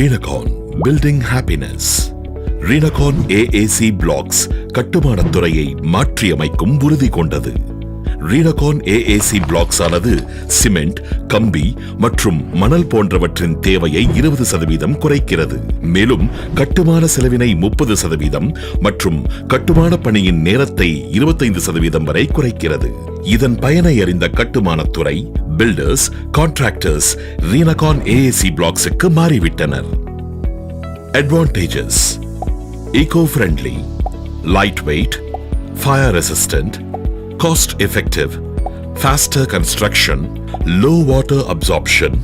Renacon Building Happiness. Renacon AAC Blocks கட்டுமானத் துறையை மாற்றியமைக்கும் உறுதி கொண்டது. Renacon AAC Blocks ஆனது சிமெண்ட், கம்பி மற்றும் மணல் போன்றவற்றின் தேவையை 20% குறைக்கிறது. மேலும் கட்டுமான செலவினை 30% மற்றும் கட்டுமான பணியின் நேரத்தை 25% வரை குறைக்கிறது. இதன் பயனை அறிந்த கட்டுமானத் துறை, பில்டர்ஸ், கான்ட்ராக்டர்ஸ் Renacon AAC Blocksக்கு மாறிவிட்டனர். Advantages: eco-friendly, lightweight, fire resistant, cost effective, faster construction, low water absorption,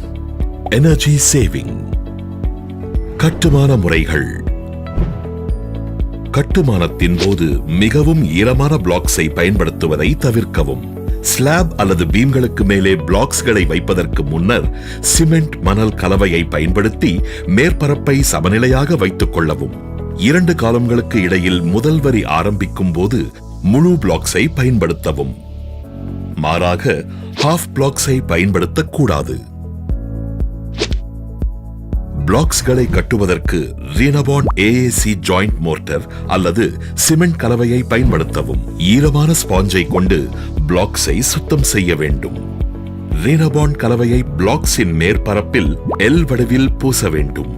energy saving. கட்டுமான முறைகள். கட்டுமானத்தின் போது மிகவும் ஈரமான பிளாக்ஸை பயன்படுத்துவதை தவிர்க்கவும். ஸ்லாப் அல்லது பீம்களுக்கு மேலே பிளாக்ஸ்களை வைப்பதற்கு முன்னர் சிமெண்ட், மணல் கலவையை பயன்படுத்தி மேற்பரப்பை சமநிலையாக வைத்துக் கொள்ளவும். 2 காலம்களுக்கு இடையில் முதல் வரி ஆரம்பிக்கும் போது முழு பிளாக்ஸை பயன்படுத்தவும். மாறாக ஹாஃப் பிளாக்ஸை பயன்படுத்தக்கூடாது. பிளாக்ஸ்களை கட்டுவதற்கு Renacon AAC ஜாயிண்ட் மோர்டர் அல்லது சிமெண்ட் கலவையை பயன்படுத்தவும். ஈரமான ஸ்பாஞ்சை கொண்டு பிளாக்ஸை சுத்தம் செய்ய வேண்டும். Renacon கலவையை பிளாக்ஸின் மேற்பரப்பில் L வடிவில் பூச வேண்டும்.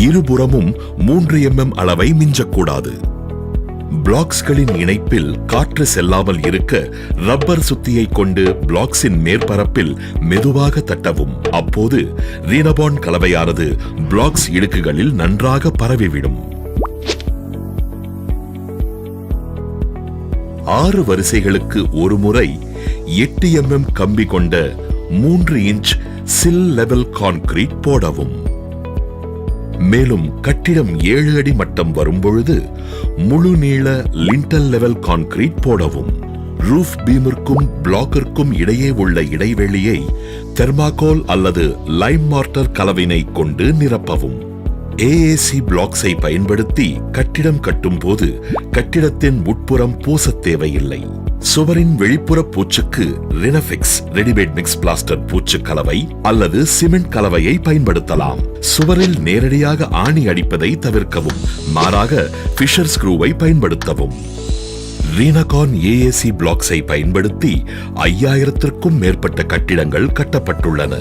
இருபுறமும் 3 mm அளவை மிஞ்சக்கூடாது. பிளாக்ஸ்களின் இணைப்பில் காற்று செல்லாமல் இருக்க ரப்பர் சுத்தியை கொண்டு பிளாக்ஸின் மேற்பரப்பில் மெதுவாக தட்டவும். அப்போது Renacon கலவையானது பிளாக்ஸ் இடுக்குகளில் நன்றாக பரவிவிடும். 6 வரிசைகளுக்கு ஒரு முறை 8 mm கம்பி கொண்ட 3 இன்ச் சில் லெவல் கான்கிரீட் போடவும். மேலும் கட்டிடம் 7 அடி மட்டம் வரும்பொழுது முழு நீள லிண்டல் லெவல் கான்கிரீட் போடவும். ரூஃப் பீமிற்கும் பிளாக்கிற்கும் இடையே உள்ள இடைவெளியை தெர்மாகோல் அல்லது லைம் மார்டர் கலவினை கொண்டு நிரப்பவும். AAC பிளாக்ஸை பயன்படுத்தி கட்டிடம் கட்டும் போது கட்டிடத்தின் உட்புறம் பூச தேவையில்லை. சுவரின் வெளிப்புற பூச்சுக்கு ரினஃபிக்ஸ் ரெடிமேட் மிக்ஸ் பிளாஸ்டர் பூச்சு கலவை அல்லது சிமெண்ட் கலவையை பயன்படுத்தலாம். சுவரில் நேரடியாக ஆணி அடிப்பதை தவிர்க்கவும். மாறாக ஃபிஷர் ஸ்க்ரூவை பயன்படுத்தவும். Renacon AAC பிளாக்ஸை பயன்படுத்தி 5000த்திற்கும் மேற்பட்ட கட்டிடங்கள் கட்டப்பட்டுள்ளன.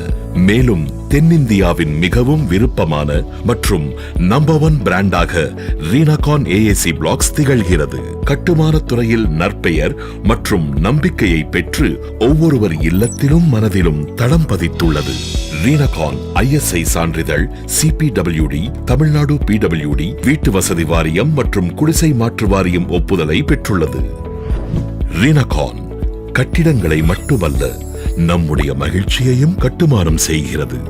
மேலும் தென்னிந்தியாவின் மிகவும் விருப்பமான மற்றும் நம்பர் 1 பிராண்டாக Renacon AAC பிளாக்ஸ் திகழ்கிறது. கட்டுமானத் துறையில் நற்பெயர் மற்றும் நம்பிக்கையை பெற்று ஒவ்வொருவர் இல்லத்திலும் மனதிலும் தடம் பதித்துள்ளது. Renacon ISI சான்றிதழ், CPWD, தமிழ்நாடு PWD, வீட்டு வசதி வாரியம் மற்றும் குடிசை மாற்று வாரியம் ஒப்புதலை பெற்றுள்ளது. Renacon கட்டிடங்களை மட்டுமல்ல, நம்முடைய மகிழ்ச்சியையும் கட்டுமானம் செய்கிறது.